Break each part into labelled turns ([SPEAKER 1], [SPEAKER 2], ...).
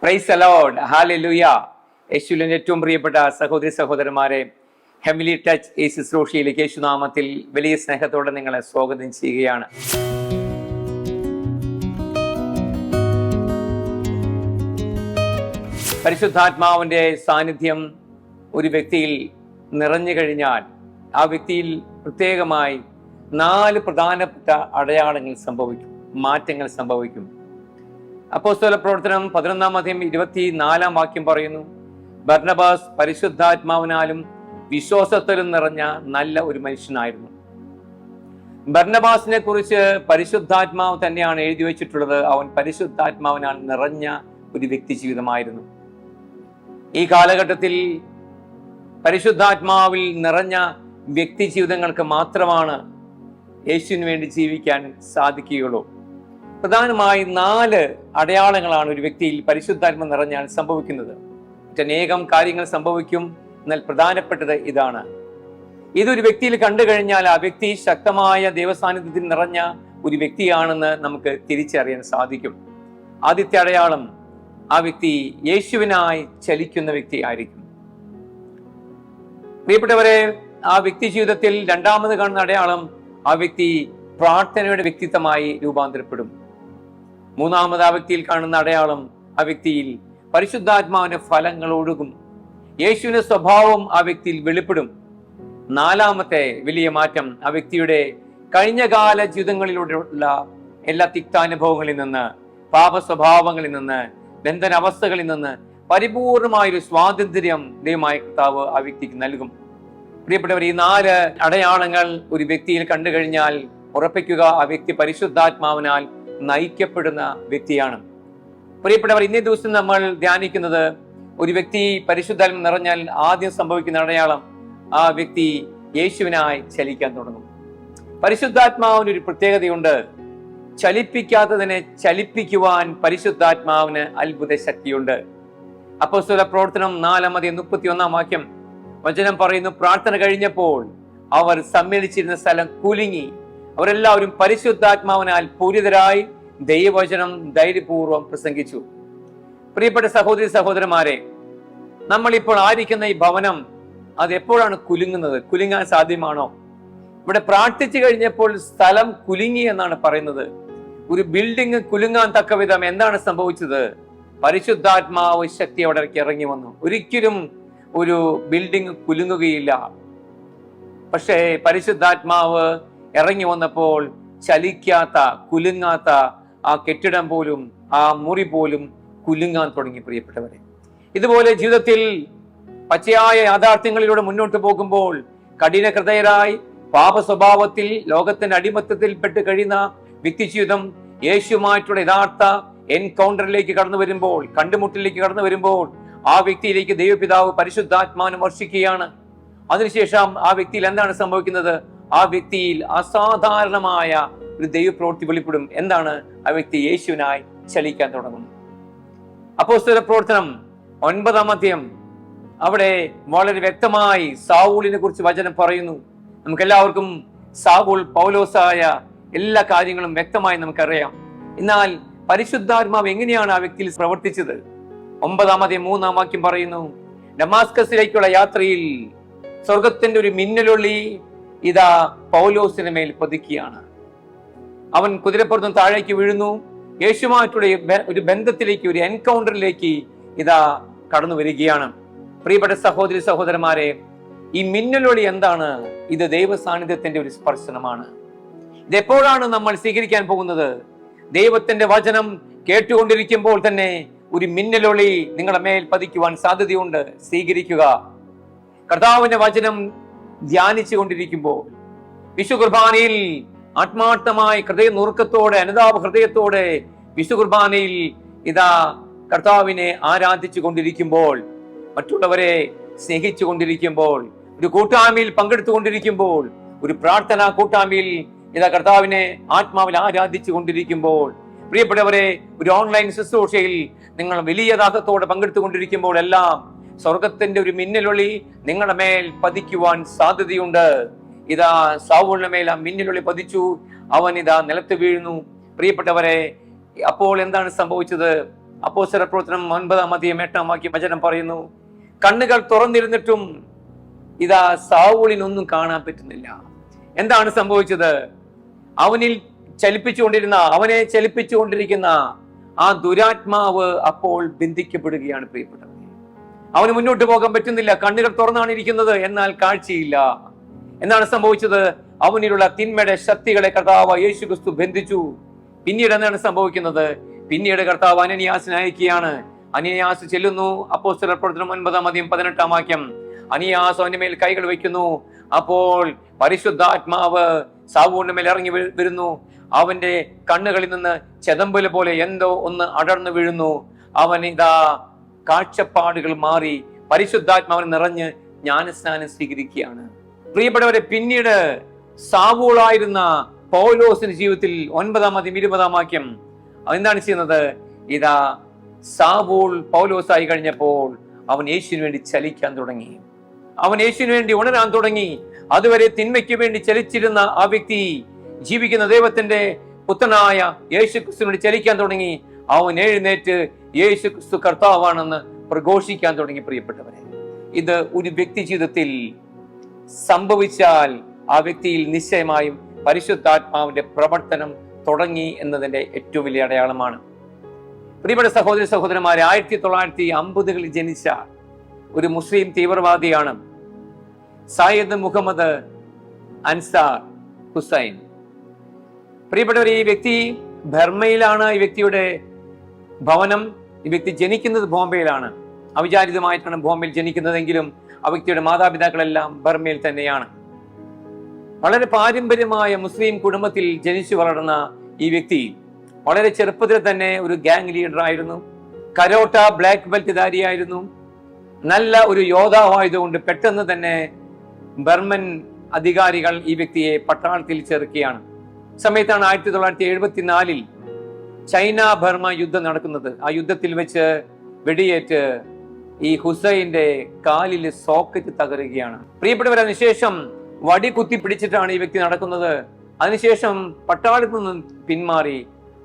[SPEAKER 1] Praise the Lord, hallelujah. യേശുവിന്റെ ഏറ്റവും പ്രിയപ്പെട്ട സഹോദരി സഹോദരന്മാരെ, ഹെമിലി ടച്ച് ഈ ശുശ്രൂഷയിലേക്ക് യേശുനാമത്തിൽ വലിയ സ്നേഹത്തോടെ നിങ്ങളെ സ്വാഗതം ചെയ്യുകയാണ്. പരിശുദ്ധാത്മാവിന്റെ സാന്നിധ്യം ഒരു വ്യക്തിയിൽ നിറഞ്ഞു കഴിഞ്ഞാൽ ആ വ്യക്തിയിൽ പ്രത്യേകമായി 4 പ്രധാനപ്പെട്ട അടയാളങ്ങൾ സംഭവിക്കും, മാറ്റങ്ങൾ സംഭവിക്കും. അപ്പോസ്തല പ്രവർത്തനം 11-24 വാക്യം പറയുന്നു, ബർന്നബാസ് പരിശുദ്ധാത്മാവിനാലും വിശ്വാസത്തിലും നിറഞ്ഞ നല്ല ഒരു മനുഷ്യനായിരുന്നു. ബർന്നബാസിനെ കുറിച്ച് പരിശുദ്ധാത്മാവ് തന്നെയാണ് എഴുതി വെച്ചിട്ടുള്ളത്. അവൻ പരിശുദ്ധാത്മാവിനാൽ നിറഞ്ഞ ഒരു വ്യക്തി ജീവിതമായിരുന്നു. ഈ കാലഘട്ടത്തിൽ പരിശുദ്ധാത്മാവിൽ നിറഞ്ഞ വ്യക്തി ജീവിതങ്ങൾക്ക് മാത്രമാണ് യേശുവിന് വേണ്ടി ജീവിക്കാൻ സാധിക്കുകയുള്ളൂ. പ്രധാനമായി 4 അടയാളങ്ങളാണ് ഒരു വ്യക്തിയിൽ പരിശുദ്ധാത്മ നിറഞ്ഞാൽ സംഭവിക്കുന്നത്. മറ്റനേകം കാര്യങ്ങൾ സംഭവിക്കും, എന്നാൽ പ്രധാനപ്പെട്ടത് ഇതാണ്. ഇതൊരു വ്യക്തിയിൽ കണ്ടു കഴിഞ്ഞാൽ ആ വ്യക്തി ശക്തമായ ദൈവസാന്നിധ്യത്തിൽ നിറഞ്ഞ ഒരു വ്യക്തിയാണെന്ന് നമുക്ക് തിരിച്ചറിയാൻ സാധിക്കും. ആദ്യത്തെ അടയാളം, ആ വ്യക്തി യേശുവിനായി ചലിക്കുന്ന വ്യക്തി ആയിരിക്കും. പ്രിയപ്പെട്ടവരെ, ആ വ്യക്തി ജീവിതത്തിൽ രണ്ടാമത് കാണുന്ന അടയാളം, ആ വ്യക്തി പ്രാർത്ഥനയുടെ വ്യക്തിത്വമായി രൂപാന്തരപ്പെടും. മൂന്നാമത് ആ വ്യക്തിയിൽ കാണുന്ന അടയാളം, ആ വ്യക്തിയിൽ പരിശുദ്ധാത്മാവിന്റെ ഫലങ്ങൾ ഒഴുകും. യേശുവിന്റെ സ്വഭാവം ആ വ്യക്തിയിൽ വെളിപ്പെടും. 4-മത്തെ വലിയ മാറ്റം, ആ വ്യക്തിയുടെ കഴിഞ്ഞകാല ജീവിതങ്ങളിലൂടെയുള്ള എല്ലാ തിക്താനുഭവങ്ങളിൽ നിന്ന്, പാപ സ്വഭാവങ്ങളിൽ നിന്ന്, ബന്ധനാവസ്ഥകളിൽ നിന്ന് പരിപൂർണമായൊരു സ്വാതന്ത്ര്യം ദൈവമായ കർത്താവ് ആ വ്യക്തിക്ക് നൽകും. പ്രിയപ്പെട്ടവർ, ഈ 4 അടയാളങ്ങൾ ഒരു വ്യക്തിയിൽ കണ്ടു കഴിഞ്ഞാൽ ഉറപ്പിക്കുക, ആ വ്യക്തി പരിശുദ്ധാത്മാവിനാൽ നയിക്കപ്പെടുന്ന വ്യക്തിയാണ്. പ്രിയപ്പെട്ടവർ, ഇന്നേ ദിവസം നമ്മൾ ധ്യാനിക്കുന്നത്, ഒരു വ്യക്തി പരിശുദ്ധാത്മ നിറഞ്ഞാൽ ആദ്യം സംഭവിക്കുന്ന അടയാളം, ആ വ്യക്തി യേശുവിനായി ചലിക്കാൻ തുടങ്ങും. പരിശുദ്ധാത്മാവിന് ഒരു പ്രത്യേകതയുണ്ട്. ചലിപ്പിക്കാത്തതിനെ ചലിപ്പിക്കുവാൻ പരിശുദ്ധാത്മാവിന് അത്ഭുത ശക്തിയുണ്ട്. അപ്പോസ്തല പ്രവർത്തനം 4-31 വാക്യം വചനം പറയുന്നു, പ്രാർത്ഥന കഴിഞ്ഞപ്പോൾ അവർ സമ്മേളിച്ചിരുന്ന സ്ഥലം കുലുങ്ങി. അവരെല്ലാവരും പരിശുദ്ധാത്മാവിനാൽ പൂരിതരായി ദൈവവചനം ധൈര്യപൂർവ്വം പ്രസംഗിച്ചു. പ്രിയപ്പെട്ട സഹോദരി സഹോദരന്മാരെ, നമ്മളിപ്പോൾ ആയിരിക്കുന്ന ഈ ഭവനം അത് എപ്പോഴാണ് കുലുങ്ങുന്നത്? കുലുങ്ങാൻ സാധ്യമാണോ? ഇവിടെ പ്രാർത്ഥിച്ചു കഴിഞ്ഞപ്പോൾ സ്ഥലം കുലുങ്ങി എന്നാണ് പറയുന്നത്. ഒരു ബിൽഡിംഗ് കുലുങ്ങാൻ തക്ക വിധം എന്താണ് സംഭവിച്ചത്? പരിശുദ്ധാത്മാവ് ശക്തി അവിടെ ഇറങ്ങി വന്നു. ഒരിക്കലും ഒരു ബിൽഡിംഗ് കുലുങ്ങുകയില്ല. പക്ഷേ പരിശുദ്ധാത്മാവ് ഇറങ്ങി വന്നപ്പോൾ ചലിക്കാത്ത, കുലുങ്ങാത്ത ആ കെട്ടിടം പോലും, ആ മുറി പോലും കുലുങ്ങാൻ തുടങ്ങി. പ്രിയപ്പെട്ടവരെ, ഇതുപോലെ ജീവിതത്തിൽ പച്ചയായ യാഥാർത്ഥ്യങ്ങളിലൂടെ മുന്നോട്ട് പോകുമ്പോൾ കഠിന ഹൃദയരായി പാപ സ്വഭാവത്തിൽ ലോകത്തിന്റെ അടിമത്തത്തിൽപ്പെട്ട് കഴിയുന്ന വ്യക്തി ജീവിതം യേശുമായിട്ടുള്ള യഥാർത്ഥ എൻകൗണ്ടറിലേക്ക് കടന്നു വരുമ്പോൾ, കണ്ടുമുട്ടലിലേക്ക് കടന്നു വരുമ്പോൾ ആ വ്യക്തിയിലേക്ക് ദൈവപിതാവ് പരിശുദ്ധാത്മാവിനെ വർഷിക്കുകയാണ്. അതിനുശേഷം ആ വ്യക്തിയിൽ എന്താണ് സംഭവിക്കുന്നത്? ആ വ്യക്തിയിൽ അസാധാരണമായ ഒരു ദൈവപ്രവൃത്തി വെളിപ്പെടും. എന്താണ്? ആ വ്യക്തി യേശുവിനായി ചലിക്കാൻ തുടങ്ങും. അപ്പോസ്തല പ്രവർത്തനം 9-ാം അധ്യായം, അവിടെ വളരെ വ്യക്തമായി സാവൂളിനെ കുറിച്ച് വചനം പറയുന്നു. നമുക്കെല്ലാവർക്കും സാവൂൾ പൗലോസായ എല്ലാ കാര്യങ്ങളും വ്യക്തമായി നമുക്കറിയാം. എന്നാൽ പരിശുദ്ധാത്മാവ് എങ്ങനെയാണ് ആ വ്യക്തിയിൽ പ്രവർത്തിച്ചത്? 9-ാം അധ്യായം 3-ാം വാക്യം പറയുന്നു, ഡമാസ്കസിലേക്കുള്ള യാത്രയിൽ സ്വർഗത്തിന്റെ ഒരു മിന്നലൊളി ഇതാ പൗലോസിന് മേൽ പതിക്കുകയാണ്. അവൻ കുതിരപ്പുറത്തും താഴേക്ക് വീഴുന്നു. യേശുമായിട്ടുള്ള ഒരു ബന്ധത്തിലേക്ക്, ഒരു എൻകൗണ്ടറിലേക്ക് ഇതാ കടന്നു വരികയാണ്. പ്രിയപ്പെട്ട സഹോദരി സഹോദരന്മാരെ, ഈ മിന്നലൊളി എന്താണ്? ഇത് ദൈവ സാന്നിധ്യത്തിന്റെ ഒരു സ്പർശനമാണ്. ഇതെപ്പോഴാണ് നമ്മൾ സ്വീകരിക്കാൻ പോകുന്നത്? ദൈവത്തിന്റെ വചനം കേട്ടുകൊണ്ടിരിക്കുമ്പോൾ തന്നെ ഒരു മിന്നലൊളി നിങ്ങളുടെ മേൽ പതിക്കുവാൻ സാധ്യതയുണ്ട്. സ്വീകരിക്കുക. കർത്താവിന്റെ വചനം ധ്യാനിച്ചു കൊണ്ടിരിക്കുമ്പോൾ, വിശുദ്ധ കുർബാനയിൽ ആത്മാർത്ഥമായി ഹൃദയ നുറുക്കത്തോടെ, അനുതാപ ഹൃദയത്തോടെ വിശുദ്ധ കുർബാനയിൽ ഇതാ കർത്താവിനെ ആരാധിച്ചു കൊണ്ടിരിക്കുമ്പോൾ, മറ്റുള്ളവരെ സ്നേഹിച്ചു കൊണ്ടിരിക്കുമ്പോൾ, ഒരു കൂട്ടായ്മയിൽ പങ്കെടുത്തുകൊണ്ടിരിക്കുമ്പോൾ, ഒരു പ്രാർത്ഥനാ കൂട്ടായ്മയിൽ ഇതാ കർത്താവിനെ ആത്മാവിൽ ആരാധിച്ചു കൊണ്ടിരിക്കുമ്പോൾ, പ്രിയപ്പെട്ടവരെ, ഒരു ഓൺലൈൻ ശുശ്രൂഷയിൽ നിങ്ങൾ വലിയ ദാഹത്തോടെ പങ്കെടുത്തുകൊണ്ടിരിക്കുമ്പോൾ എല്ലാം സ്വർഗത്തിന്റെ ഒരു മിന്നലൊളി നിങ്ങളുടെ മേൽ പതിക്കുവാൻ സാധ്യതയുണ്ട്. ഇതാ സാവൂളിന്റെ മേൽ ആ മിന്നലൊളി പതിച്ചു. അവൻ ഇതാ നിലത്ത് വീഴുന്നു. പ്രിയപ്പെട്ടവരെ, അപ്പോൾ എന്താണ് സംഭവിച്ചത്? അപ്പോസ്തല പ്രവർത്തനം 9:8 വചനം പറയുന്നു, കണ്ണുകൾ തുറന്നിരുന്നിട്ടും ഇതാ സാവൂളിനൊന്നും കാണാൻ പറ്റുന്നില്ല. എന്താണ് സംഭവിച്ചത്? അവനെ ചലിപ്പിച്ചുകൊണ്ടിരിക്കുന്ന ആ ദുരാത്മാവ് അപ്പോൾ ബന്ധിക്കപ്പെടുകയാണ്. പ്രിയപ്പെട്ടവരെ, അവന് മുന്നോട്ട് പോകാൻ പറ്റുന്നില്ല. കണ്ണുകൾ തുറന്നാണ് ഇരിക്കുന്നത്, എന്നാൽ കാഴ്ചയില്ല. എന്താണ് സംഭവിച്ചത്? അവനിലുള്ള തിന്മയുടെ ശക്തികളെ കർത്താവ് യേശു ക്രിസ്തു ബന്ധിച്ചു. പിന്നീട് എന്താണ് സംഭവിക്കുന്നത്? പിന്നീട് കർത്താവ് അനനിയാസിനെ അയക്കുകയാണ്. അനനിയാസ് ചെല്ലുന്നു. അപ്പോസ്തലർ പ്രവർത്തനം 9:18 അനനിയാസ് അവന്റെ മേൽ കൈകൾ വയ്ക്കുന്നു. അപ്പോൾ പരിശുദ്ധാത്മാവ് സാവൂളിന്റെ മേൽ ഇറങ്ങി വരുന്നു. അവന്റെ കണ്ണുകളിൽ നിന്ന് ചെതമ്പല് പോലെ എന്തോ ഒന്ന് അടർന്നു വീഴുന്നു. അവൻ ഇതാ കാഴ്ചപ്പാടുകൾ മാറി പരിശുദ്ധാത്മാവിനെ നിറഞ്ഞ് ജ്ഞാനസ്നാനം സ്വീകരിക്കുകയാണ്. പ്രിയപ്പെട്ടവരെ, പിന്നീട് സാവൂളായിരുന്ന പൗലോസിന്റെ ജീവിതത്തിൽ 9:20 എന്താണ് ചെയ്യുന്നത്? ഇതാ സാവൂൾ പൗലോസായി കഴിഞ്ഞപ്പോൾ അവൻ യേശുവിന് വേണ്ടി ചലിക്കാൻ തുടങ്ങി. അവൻ യേശുവിന് വേണ്ടി ഉണരാൻ തുടങ്ങി. അതുവരെ തിന്മയ്ക്ക് വേണ്ടി ചലിച്ചിരുന്ന ആ വ്യക്തി ജീവിക്കുന്ന ദൈവത്തിന്റെ പുത്രനായ യേശു ക്രിസ്തുവിന് വേണ്ടി ചലിക്കാൻ തുടങ്ങി. അവൻ എഴുന്നേറ്റ് യേശു ക്രിസ്തു കർത്താവാണെന്ന് പ്രഘോഷിക്കാൻ തുടങ്ങി. പ്രിയപ്പെട്ടവരെ, ഇത് ഒരു വ്യക്തി ജീവിതത്തിൽ സംഭവിച്ചാൽ ആ വ്യക്തിയിൽ നിശ്ചയമായും പരിശുദ്ധാത്മാവിന്റെ പ്രവർത്തനം തുടങ്ങി എന്നതിന്റെ ഏറ്റവും വലിയ അടയാളമാണ്. പ്രിയപ്പെട്ട സഹോദരി സഹോദരന്മാരെ, 1950-കളിൽ ജനിച്ച ഒരു മുസ്ലിം തീവ്രവാദിയാണ് സയ്യിദ് മുഹമ്മദ് അൻസാർ ഹുസൈൻ. പ്രിയപ്പെട്ടവർ, ഈ വ്യക്തി ബർമയിലാണ് ഈ വ്യക്തിയുടെ ഭവനം. ഈ വ്യക്തി ജനിക്കുന്നത് ബോംബെയിലാണ്. അവിചാരിതമായിട്ടാണ് ബോംബെയിൽ ജനിക്കുന്നതെങ്കിലും ആ വ്യക്തിയുടെ മാതാപിതാക്കളെല്ലാം ബർമയിൽ തന്നെയാണ്. വളരെ പാരമ്പര്യമായ മുസ്ലിം കുടുംബത്തിൽ ജനിച്ചു വളർന്ന ഈ വ്യക്തി വളരെ ചെറുപ്പത്തിൽ തന്നെ ഒരു ഗാങ് ലീഡർ ആയിരുന്നു. കരോട്ട ബ്ലാക്ക് ബെൽറ്റ് ധാരിയായിരുന്നു. നല്ല ഒരു യോദ്ധാവായതുകൊണ്ട് പെട്ടെന്ന് തന്നെ ബർമൻ അധികാരികൾ ഈ വ്യക്തിയെ പട്ടാളത്തിൽ ചേർക്കുകയാണ്. സമയത്താണ് 1974 ചൈന ബർമ യുദ്ധം നടക്കുന്നത്. ആ യുദ്ധത്തിൽ വെച്ച് വെടിയേറ്റ് ഈ ഹുസൈന്റെ കാലിൽ സോക്കറ്റ് തകരുകയാണ്. പ്രിയപ്പെട്ടവർ, അതിനുശേഷം വടി കുത്തി പിടിച്ചിട്ടാണ് ഈ വ്യക്തി നടക്കുന്നത്. അതിനുശേഷം പട്ടാളത്തിൽ നിന്നും പിന്മാറി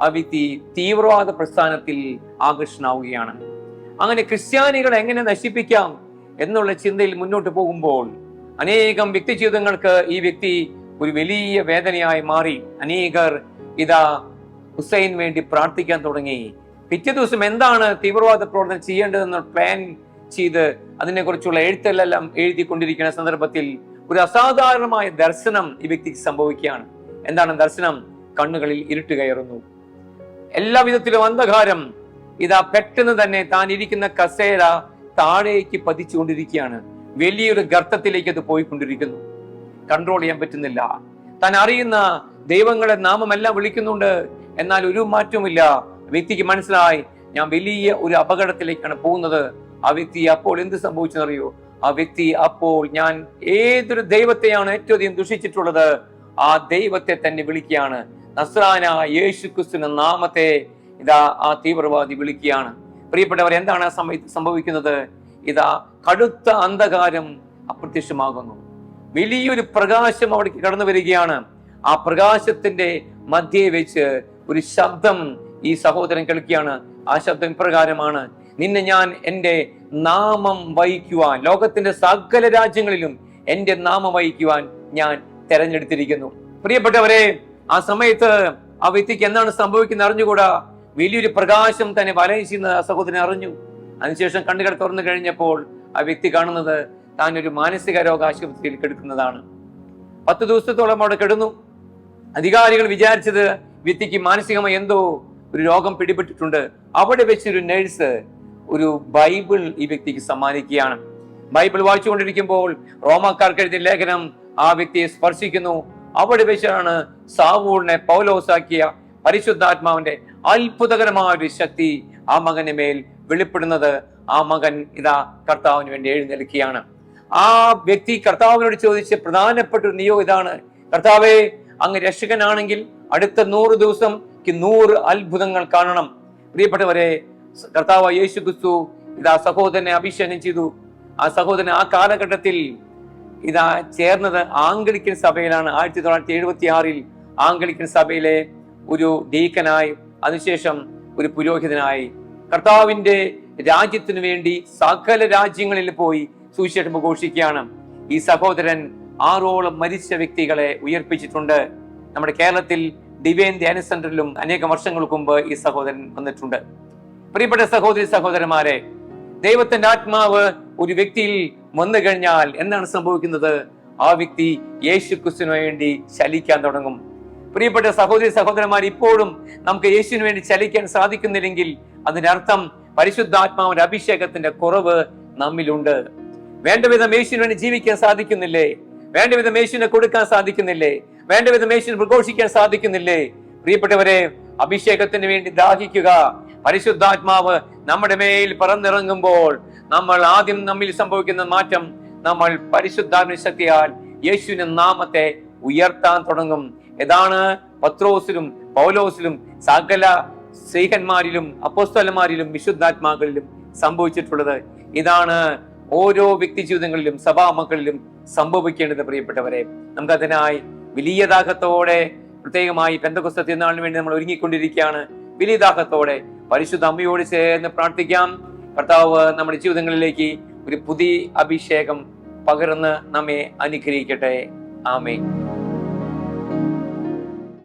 [SPEAKER 1] ആ വ്യക്തി തീവ്രവാദ പ്രസ്ഥാനത്തിൽ ആകർഷണാവുകയാണ്. അങ്ങനെ ക്രിസ്ത്യാനികളെ എങ്ങനെ നശിപ്പിക്കാം എന്നുള്ള ചിന്തയിൽ മുന്നോട്ട് പോകുമ്പോൾ അനേകം വ്യക്തി ജീവിതങ്ങൾക്ക് ഈ വ്യക്തി ഒരു വലിയ വേദനയായി മാറി. അനേകർ ഇതാ ഹുസൈൻ വേണ്ടി പ്രാർത്ഥിക്കാൻ തുടങ്ങി. പിറ്റേ ദിവസം എന്താണ് തീവ്രവാദ പ്രവർത്തനം ചെയ്യേണ്ടതെന്ന് പ്ലാൻ ചെയ്ത് അതിനെക്കുറിച്ചുള്ള എഴുത്തെല്ലാം എഴുതിക്കൊണ്ടിരിക്കുന്ന സന്ദർഭത്തിൽ ഒരു അസാധാരണമായ ദർശനം ഈ വ്യക്തിക്ക് സംഭവിക്കുകയാണ്. എന്താണ് ദർശനം? കണ്ണുകളിൽ ഇരുട്ട് കയറുന്നു. എല്ലാ വിധത്തിലും അന്ധകാരം. ഇതാ പെട്ടെന്ന് തന്നെ താൻ ഇരിക്കുന്ന കസേര താഴേക്ക് പതിച്ചുകൊണ്ടിരിക്കുകയാണ്. വലിയൊരു ഗർത്തത്തിലേക്ക് അത് പോയിക്കൊണ്ടിരിക്കുന്നു. കൺട്രോൾ ചെയ്യാൻ പറ്റുന്നില്ല. താൻ അറിയുന്ന ദൈവങ്ങളെ നാമമെല്ലാം വിളിക്കുന്നുണ്ട്, എന്നാൽ ഒരു മാറ്റവുമില്ല. വ്യക്തിക്ക് മനസ്സിലായി, ഞാൻ വലിയ ഒരു അപകടത്തിലേക്കാണ് പോകുന്നത്. ആ വ്യക്തി അപ്പോൾ എന്ത് സംഭവിച്ചെന്നറിയോ? ആ വ്യക്തി അപ്പോൾ ഞാൻ ഏതൊരു ദൈവത്തെയാണ് ഏറ്റവും അധികം ദുഷിച്ചിട്ടുള്ളത്, ആ ദൈവത്തെ തന്നെ വിളിക്കുകയാണ്. നസ്രാനായ യേശു ക്രിസ്തുവിന്റെ നാമത്തെ ഇതാ ആ തീവ്രവാദി വിളിക്കുകയാണ്. പ്രിയപ്പെട്ടവർ, എന്താണ് ആ സമയത്ത് സംഭവിക്കുന്നത്? ഇതാ കടുത്ത അന്ധകാരം അപ്രത്യക്ഷമാകുന്നു. വലിയൊരു പ്രകാശം അവിടേക്ക് കടന്നു വരികയാണ്. ആ പ്രകാശത്തിന്റെ മധ്യേ വെച്ച് ഒരു ശബ്ദം ഈ സഹോദരൻ കേൾക്കുകയാണ്. ആ ശബ്ദം ഇപ്രകാരമാണ്: നിന്നെ ഞാൻ എൻ്റെ നാമം വഹിക്കുവാൻ, ലോകത്തിന്റെ സകല രാജ്യങ്ങളിലും എൻ്റെ നാമം വഹിക്കുവാൻ ഞാൻ തെരഞ്ഞെടുത്തിരിക്കുന്നു. പ്രിയപ്പെട്ടവരെ, ആ സമയത്ത് ആ വ്യക്തിക്ക് എന്താണ് സംഭവിക്കുന്നത് അറിഞ്ഞുകൂടാ. വലിയൊരു പ്രകാശം തന്നെ വലയിച്ചിരുന്ന ആ സഹോദരൻ അറിഞ്ഞു. അതിനുശേഷം കണ്ണുകൾ തുറന്നു കഴിഞ്ഞപ്പോൾ ആ വ്യക്തി കാണുന്നത് താൻ ഒരു മാനസിക രോഗ ആശുപത്രിയിൽ കിടക്കുന്നതാണ്. 10 ദിവസത്തോളം അവിടെ കിടന്നു. അധികാരികൾ വിചാരിച്ചത് വ്യക്തിക്ക് മാനസികമായി എന്തോ ഒരു രോഗം പിടിപെട്ടിട്ടുണ്ട്. അവിടെ വെച്ചൊരു നഴ്സ് ഒരു ബൈബിൾ ഈ വ്യക്തിക്ക് സമ്മാനിക്കുകയാണ്. ബൈബിൾ വായിച്ചുകൊണ്ടിരിക്കുമ്പോൾ റോമാക്കാർക്ക് എഴുതിയ ലേഖനം ആ വ്യക്തിയെ സ്പർശിക്കുന്നു. അവിടെ വെച്ചാണ് സാവൂളിനെ പൗലോസാക്കിയ പരിശുദ്ധാത്മാവിന്റെ അത്ഭുതകരമായ ഒരു ശക്തി ആ മകന്റെ മേൽ വെളിപ്പെടുന്നത്. ആ മകൻ ഇതാ കർത്താവിന് വേണ്ടി എഴുന്നേൽക്കുകയാണ്. ആ വ്യക്തി കർത്താവിനോട് ചോദിച്ച പ്രധാനപ്പെട്ട ഒരു നിയോഗം ഇതാണ്: കർത്താവേ, അങ്ങ് രക്ഷകനാണെങ്കിൽ അടുത്ത 100 ദിവസം 100 അത്ഭുതങ്ങൾ കാണണം. പ്രിയപ്പെട്ടവരെ, കർത്താവ് യേശു ക്രിസ്തു ഇതാ സഹോദരനെ അഭിഷേകം ചെയ്തു. ആ സഹോദരൻ ആ കാലഘട്ടത്തിൽ ഇതാ ചേർന്നത് ആംഗ്ലിക്കൻ സഭയിലാണ്. 1976 ആംഗ്ലിക്കൻ സഭയിലെ ഒരു ഡീക്കനായി, അതിനുശേഷം ഒരു പുരോഹിതനായി കർത്താവിന്റെ രാജ്യത്തിനു വേണ്ടി സകല രാജ്യങ്ങളിൽ പോയി സുവിശേഷം പ്രഘോഷിക്കുകയാണ്. ഈ സഹോദരൻ 6ഓളം മരിച്ച വ്യക്തികളെ ഉയർപ്പിച്ചിട്ടുണ്ട്. നമ്മുടെ കേരളത്തിൽ ഡിവൈൻ ധ്യാന സെന്ററിലും അനേകം വർഷങ്ങൾക്ക് മുമ്പ് ഈ സഹോദരൻ വന്നിട്ടുണ്ട്. പ്രിയപ്പെട്ട സഹോദരി സഹോദരന്മാരെ, ദൈവത്തിന്റെ ആത്മാവ് ഒരു വ്യക്തിയിൽ വന്നു കഴിഞ്ഞാൽ എന്താണ് സംഭവിക്കുന്നത്? ആ വ്യക്തി യേശു ക്രിസ്തുവിന് വേണ്ടി ചലിക്കാൻ തുടങ്ങും. പ്രിയപ്പെട്ട സഹോദരി സഹോദരന്മാർ, ഇപ്പോഴും നമുക്ക് യേശുവിന് വേണ്ടി ചലിക്കാൻ സാധിക്കുന്നില്ലെങ്കിൽ അതിനർത്ഥം പരിശുദ്ധാത്മാവിന്റെ അഭിഷേകത്തിന്റെ കുറവ് നമ്മിലുണ്ട്. വേണ്ട വിധം യേശുവിന് വേണ്ടി ജീവിക്കാൻ സാധിക്കുന്നില്ലേ? വേണ്ട വിധം യേശുവിനെ കൊടുക്കാൻ സാധിക്കുന്നില്ലേ? വേണ്ട വിധം യേശുവിനെ പ്രഘോഷിക്കാൻ സാധിക്കുന്നില്ലേ? പ്രിയപ്പെട്ടവരെ, അഭിഷേകത്തിന് വേണ്ടി ദാഹിക്കുക. പരിശുദ്ധാത്മാവ് നമ്മുടെ മേൽ പറന്നിറങ്ങുമ്പോൾ ആദ്യം നമ്മിൽ സംഭവിക്കുന്ന മാറ്റം, നമ്മൾ പരിശുദ്ധാത്മ ശക്തിയാൽ യേശുവിന്റെ നാമത്തെ ഉയർത്താൻ തുടങ്ങും. ഇതാണ് പത്രോസിലും പൗലോസിലും സകല സ്ത്രീഹന്മാരിലും അപ്പോസ്തലന്മാരിലും വിശുദ്ധാത്മാക്കളിലും സംഭവിച്ചിട്ടുള്ളത്. ഇതാണ് ഓരോ വ്യക്തി ജീവിതങ്ങളിലും സഭാമക്കളിലും സംഭവിക്കേണ്ടത്. പ്രിയപ്പെട്ടവരെ, നമുക്കതിനായി വലിയ ദാഹത്തോടെ, പ്രത്യേകമായി പെന്തക്കോസ്ത് തിരുനാളിന് വേണ്ടി നമ്മൾ ഒരുങ്ങിക്കൊണ്ടിരിക്കുകയാണ്. വലിയ ദാഹത്തോടെ പരിശുദ്ധ അമ്മയോട് ചേർന്ന് പ്രാർത്ഥിക്കാം. കർത്താവ് നമ്മുടെ ജീവിതങ്ങളിലേക്ക് ഒരു പുതിയ അഭിഷേകം പകർന്ന് നമ്മെ അനുഗ്രഹിക്കട്ടെ. ആമേൻ.